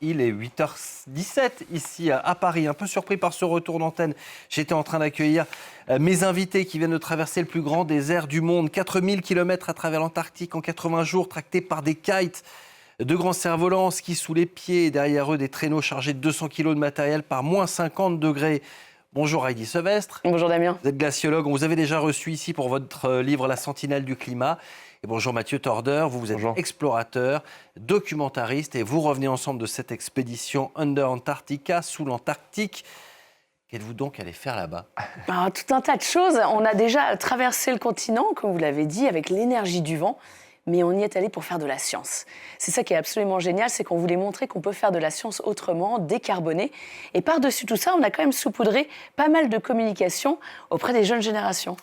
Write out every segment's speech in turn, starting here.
Il est 8h17 ici à Paris. Un peu surpris par ce retour d'antenne. J'étais en train d'accueillir mes invités qui viennent de traverser le plus grand désert du monde. 4000 km à travers l'Antarctique en 80 jours, tractés par des kites. De grands cerfs-volants, ski sous les pieds et derrière eux des traîneaux chargés de 200 kg de matériel par moins 50 degrés. Bonjour Heidi Sevestre. Bonjour Damien. Vous êtes glaciologue, on vous avait déjà reçu ici pour votre livre La Sentinelle du climat. Et bonjour Mathieu Torder, vous êtes explorateur, documentariste et vous revenez ensemble de cette expédition Under Antarctica, sous l'Antarctique. Qu'êtes-vous donc allé faire là-bas ? Tout un tas de choses. On a déjà traversé le continent, comme vous l'avez dit, avec l'énergie du vent. Mais on y est allé pour faire de la science. C'est ça qui est absolument génial, c'est qu'on voulait montrer qu'on peut faire de la science autrement, décarbonée. Et par-dessus tout ça, on a quand même saupoudré pas mal de communication auprès des jeunes générations.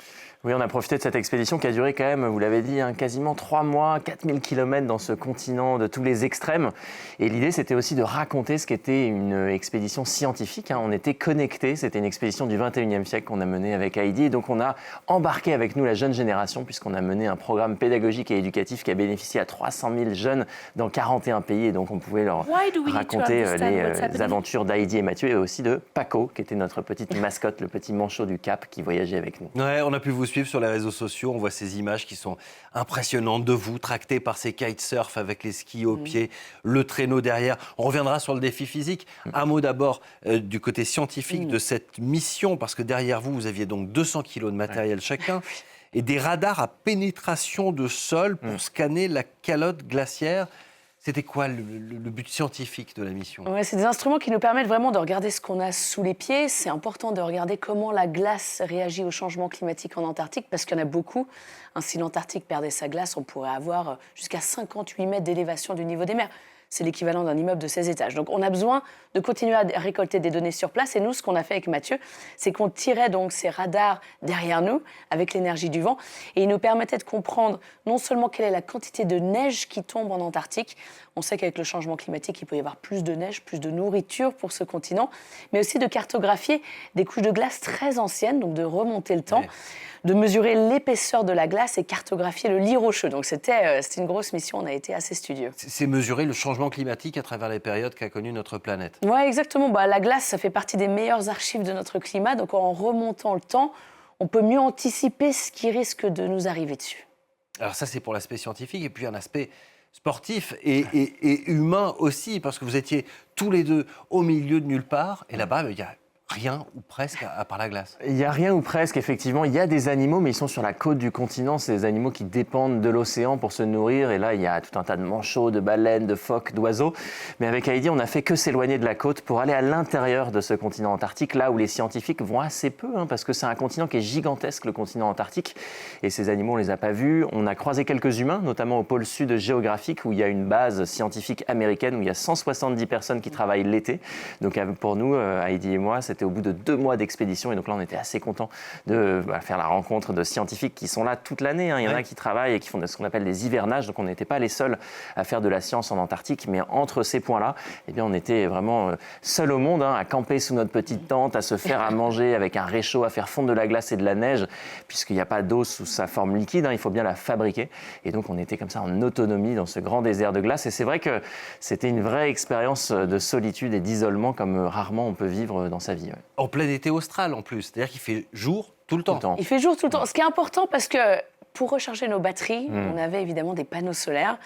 Oui, on a profité de cette expédition qui a duré quand même, vous l'avez dit, quasiment 3 mois, 4000 km dans ce continent de tous les extrêmes. Et l'idée, c'était aussi de raconter ce qu'était une expédition scientifique. On était connectés, c'était une expédition du 21e siècle qu'on a menée avec Heidi. Et donc, on a embarqué avec nous la jeune génération, puisqu'on a mené un programme pédagogique et éducatif qui a bénéficié à 300 000 jeunes dans 41 pays. Et donc, on pouvait leur raconter les aventures d'Heidi et Mathieu, et aussi de Paco, qui était notre petite mascotte, le petit manchot du Cap qui voyageait avec nous. Ouais, on a pu vous suivre sur les réseaux sociaux, on voit ces images qui sont impressionnantes de vous, tractés par ces kitesurf avec les skis aux pieds, le traîneau derrière. On reviendra sur le défi physique. Un mot d'abord du côté scientifique de cette mission, parce que derrière vous, vous aviez donc 200 kilos de matériel chacun et des radars à pénétration de sol pour scanner la calotte glaciaire. C'était quoi le but scientifique de la mission ? C'est des instruments qui nous permettent vraiment de regarder ce qu'on a sous les pieds. C'est important de regarder comment la glace réagit au changement climatique en Antarctique, parce qu'il y en a beaucoup. Si l'Antarctique perdait sa glace, on pourrait avoir jusqu'à 58 mètres d'élévation du niveau des mers. C'est l'équivalent d'un immeuble de 16 étages. Donc on a besoin de continuer à récolter des données sur place. Et nous, ce qu'on a fait avec Mathieu, c'est qu'on tirait donc ces radars derrière nous avec l'énergie du vent. Et ils nous permettaient de comprendre non seulement quelle est la quantité de neige qui tombe en Antarctique. On sait qu'avec le changement climatique, il peut y avoir plus de neige, plus de nourriture pour ce continent. Mais aussi de cartographier des couches de glace très anciennes, donc de remonter le temps. De mesurer l'épaisseur de la glace et cartographier le lit rocheux. Donc c'était une grosse mission, on a été assez studieux. C'est mesurer le changement climatique à travers les périodes qu'a connues notre planète. Oui, exactement. La glace, ça fait partie des meilleures archives de notre climat. Donc en remontant le temps, on peut mieux anticiper ce qui risque de nous arriver dessus. Alors ça, c'est pour l'aspect scientifique. Et puis un aspect sportif et humain aussi, parce que vous étiez tous les deux au milieu de nulle part. Et là-bas, il y a rien ou presque à part la glace. Il y a rien ou presque, effectivement. Il y a des animaux, mais ils sont sur la côte du continent. C'est des animaux qui dépendent de l'océan pour se nourrir. Et là, il y a tout un tas de manchots, de baleines, de phoques, d'oiseaux. Mais avec Heidi, on n'a fait que s'éloigner de la côte pour aller à l'intérieur de ce continent antarctique, là où les scientifiques vont assez peu, parce que c'est un continent qui est gigantesque, le continent antarctique. Et ces animaux, on ne les a pas vus. On a croisé quelques humains, notamment au pôle sud géographique, où il y a une base scientifique américaine, où il y a 170 personnes qui travaillent l'été. Donc pour nous, Heidi et moi, c'était au bout de 2 mois d'expédition. Et donc là, on était assez contents de faire la rencontre de scientifiques qui sont là toute l'année. Il y en a qui travaillent et qui font ce qu'on appelle des hivernages. Donc on n'était pas les seuls à faire de la science en Antarctique. Mais entre ces points-là, on était vraiment seuls au monde, à camper sous notre petite tente, à se faire à manger avec un réchaud, à faire fondre de la glace et de la neige, puisqu'il n'y a pas d'eau sous sa forme liquide. Il faut bien la fabriquer. Et donc on était comme ça en autonomie dans ce grand désert de glace. Et c'est vrai que c'était une vraie expérience de solitude et d'isolement comme rarement on peut vivre dans sa vie. En plein été austral en plus, c'est-à-dire qu'il fait jour tout le temps. Il fait jour tout le temps, ce qui est important parce que pour recharger nos batteries, on avait évidemment des panneaux solaires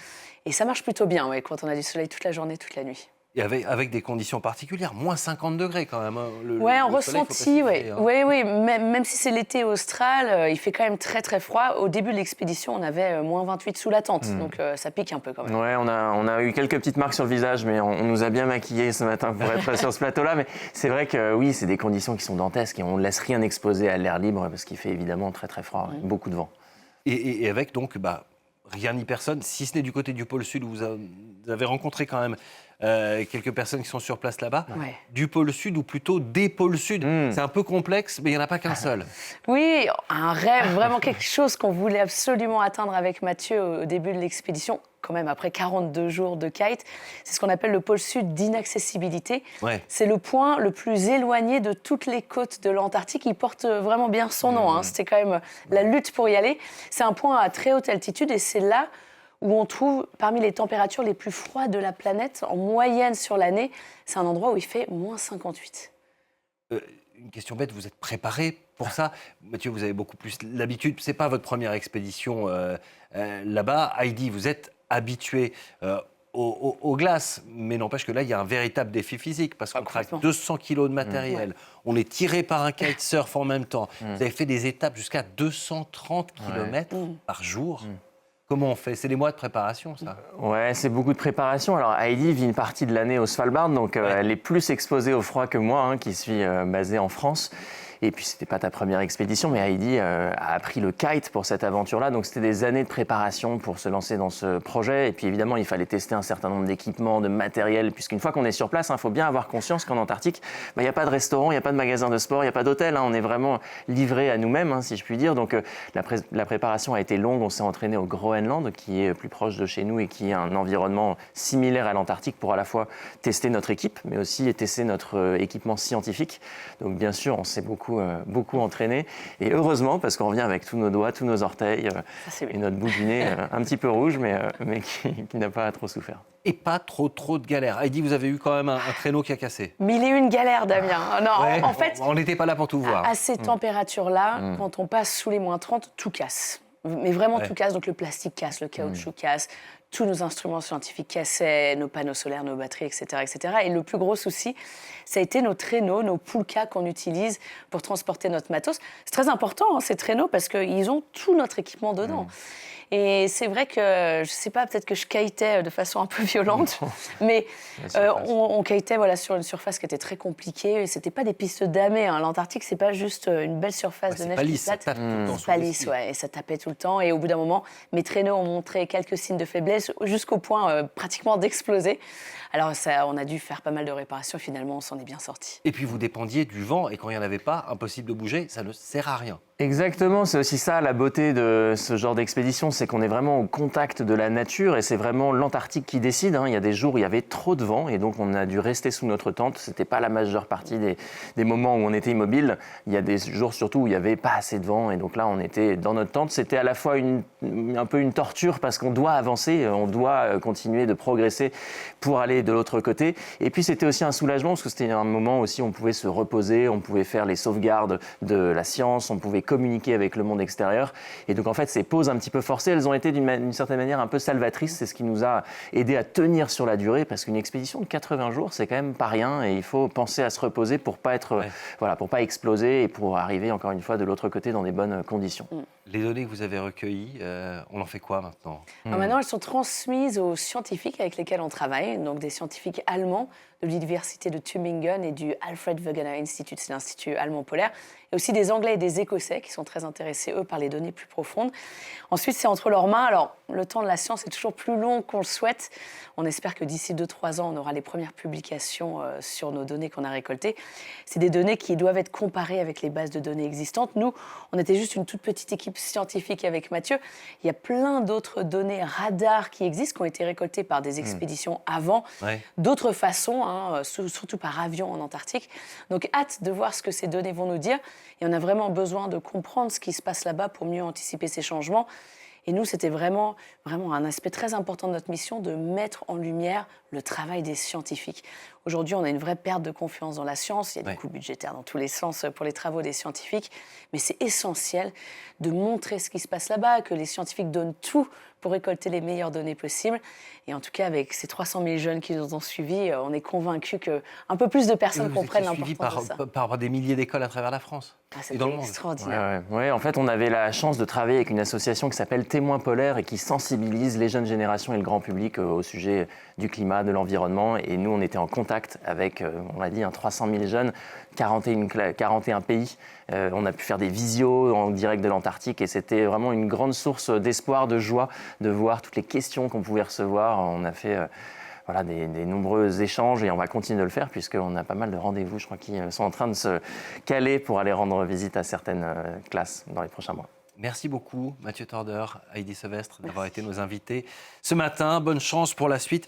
et ça marche plutôt bien quand on a du soleil toute la journée, toute la nuit. Et avec des conditions particulières, moins 50 degrés quand même. En ressenti, oui. Même si c'est l'été austral, il fait quand même très très froid. Au début de l'expédition, on avait moins 28 sous la tente, donc ça pique un peu quand même. Ouais, on a eu quelques petites marques sur le visage, mais on nous a bien maquillés ce matin pour être sur ce plateau-là. Mais c'est vrai que oui, c'est des conditions qui sont dantesques et on ne laisse rien exposer à l'air libre parce qu'il fait évidemment très très froid, beaucoup de vent. Et avec donc rien ni personne, si ce n'est du côté du pôle Sud où vous avez rencontré quand même quelques personnes qui sont sur place là-bas, du pôle Sud ou plutôt des pôles Sud. C'est un peu complexe, mais il n'y en a pas qu'un seul. Oui, un rêve, vraiment quelque chose qu'on voulait absolument atteindre avec Mathieu au début de l'expédition, quand même après 42 jours de kite. C'est ce qu'on appelle le pôle Sud d'inaccessibilité. C'est le point le plus éloigné de toutes les côtes de l'Antarctique. Il porte vraiment bien son nom. C'était quand même la lutte pour y aller. C'est un point à très haute altitude et c'est là où on trouve parmi les températures les plus froides de la planète, en moyenne sur l'année. C'est un endroit où il fait moins 58. Une question bête, vous êtes préparé pour ça? Mathieu, vous avez beaucoup plus l'habitude. Ce n'est pas votre première expédition là-bas. Heidi, vous êtes habitué aux glaces, mais n'empêche que là, il y a un véritable défi physique parce qu'on traque 200 kilos de matériel. On est tiré par un kitesurf en même temps. Vous avez fait des étapes jusqu'à 230 km par jour. Comment on fait? C'est des mois de préparation, ça? Ouais, c'est beaucoup de préparation. Alors Heidi vit une partie de l'année au Svalbard, donc elle est plus exposée au froid que moi, qui suis basé en France. Et puis, c'était pas ta première expédition, mais Heidi a appris le kite pour cette aventure-là. Donc, c'était des années de préparation pour se lancer dans ce projet. Et puis, évidemment, il fallait tester un certain nombre d'équipements, de matériel, puisqu'une fois qu'on est sur place, il faut bien avoir conscience qu'en Antarctique, il n'y a pas de restaurant, il n'y a pas de magasin de sport, il n'y a pas d'hôtel. On est vraiment livré à nous-mêmes, si je puis dire. Donc, la préparation a été longue. On s'est entraîné au Groenland, qui est plus proche de chez nous et qui est un environnement similaire à l'Antarctique pour à la fois tester notre équipe, mais aussi tester notre équipement scientifique. Donc, bien sûr, on s'est beaucoup entraîné. Et heureusement, parce qu'on revient avec tous nos doigts, tous nos orteils et notre bout du nez un petit peu rouge, mais qui n'a pas trop souffert. Et pas trop de galères. Heidi, vous avez eu quand même un traîneau qui a cassé. 1001 galères, Damien. Non, Ouais, en fait, on n'était pas là pour tout voir. à ces températures-là, quand on passe sous les moins 30, tout casse. Mais vraiment tout casse. Donc le plastique casse, le caoutchouc casse, tous nos instruments scientifiques cassaient, nos panneaux solaires, nos batteries, etc., etc. Et le plus gros souci, ça a été nos traîneaux, nos poulkas qu'on utilise pour transporter notre matos. C'est très important, ces traîneaux, parce qu'ils ont tout notre équipement dedans. Et c'est vrai que, je ne sais pas, peut-être que je kitais de façon un peu violente, mais on kitait sur une surface qui était très compliquée. Et ce n'était pas des pistes damées. L'Antarctique, ce n'est pas juste une belle surface de neige pas lisse, plate. ça tape tout le temps C'est pas lisse, et ça tapait tout le temps. Et au bout d'un moment, mes traîneaux ont montré quelques signes de faiblesse jusqu'au point pratiquement d'exploser. Alors, on a dû faire pas mal de réparations. Finalement, on s'en est bien sorti. Et puis, vous dépendiez du vent. Et quand il n'y en avait pas, impossible de bouger. Ça ne sert à rien. Exactement, c'est aussi ça la beauté de ce genre d'expédition, c'est qu'on est vraiment au contact de la nature et c'est vraiment l'Antarctique qui décide. Il y a des jours où il y avait trop de vent et donc on a dû rester sous notre tente. C'était pas la majeure partie des moments où on était immobile. Il y a des jours surtout où il n'y avait pas assez de vent et donc là on était dans notre tente. C'était à la fois un peu une torture parce qu'on doit avancer, on doit continuer de progresser pour aller de l'autre côté. Et puis c'était aussi un soulagement parce que c'était un moment aussi où on pouvait se reposer, on pouvait faire les sauvegardes de la science, on pouvait communiquer avec le monde extérieur. Et donc, en fait, ces pauses un petit peu forcées, elles ont été d'une certaine manière un peu salvatrices. C'est ce qui nous a aidé à tenir sur la durée parce qu'une expédition de 80 jours, c'est quand même pas rien et il faut penser à se reposer pour pas pour pas exploser et pour arriver encore une fois de l'autre côté dans des bonnes conditions. Les données que vous avez recueillies, on en fait quoi maintenant? Alors maintenant, elles sont transmises aux scientifiques avec lesquels on travaille, donc des scientifiques allemands de l'université de Tübingen et du Alfred Wegener Institute, c'est l'Institut allemand polaire, et aussi des Anglais et des Écossais qui sont très intéressés, eux, par les données plus profondes. Ensuite, c'est entre leurs mains. Alors, le temps de la science est toujours plus long qu'on le souhaite. On espère que d'ici 2-3 ans, on aura les premières publications sur nos données qu'on a récoltées. C'est des données qui doivent être comparées avec les bases de données existantes. Nous, on était juste une toute petite équipe scientifique avec Mathieu. Il y a plein d'autres données radars qui existent, qui ont été récoltées par des expéditions avant, d'autres façons, surtout par avion en Antarctique. Donc, hâte de voir ce que ces données vont nous dire. Et on a vraiment besoin de comprendre ce qui se passe là-bas pour mieux anticiper ces changements. Et nous, c'était vraiment un aspect très important de notre mission, de mettre en lumière le travail des scientifiques. Aujourd'hui, on a une vraie perte de confiance dans la science. Il y a des coûts budgétaires dans tous les sens pour les travaux des scientifiques. Mais c'est essentiel de montrer ce qui se passe là-bas, que les scientifiques donnent tout pour récolter les meilleures données possibles. Et en tout cas, avec ces 300 000 jeunes qui nous ont suivis, on est convaincus qu'un peu plus de personnes comprennent l'importance de ça. Par des milliers d'écoles à travers la France. C'était extraordinaire. Ouais, en fait, on avait la chance de travailler avec une association qui s'appelle Témoins polaires et qui sensibilise les jeunes générations et le grand public au sujet du climat, de l'environnement. Et nous, on était en contact avec, on l'a dit, 300 000 jeunes, 41 pays. On a pu faire des visios en direct de l'Antarctique et c'était vraiment une grande source d'espoir, de joie de voir toutes les questions qu'on pouvait recevoir. On a fait des nombreux échanges et on va continuer de le faire puisqu'on a pas mal de rendez-vous, je crois, qui sont en train de se caler pour aller rendre visite à certaines classes dans les prochains mois. Merci beaucoup, Mathieu Torder, Heidi Sevestre, d'avoir été nos invités ce matin. Bonne chance pour la suite.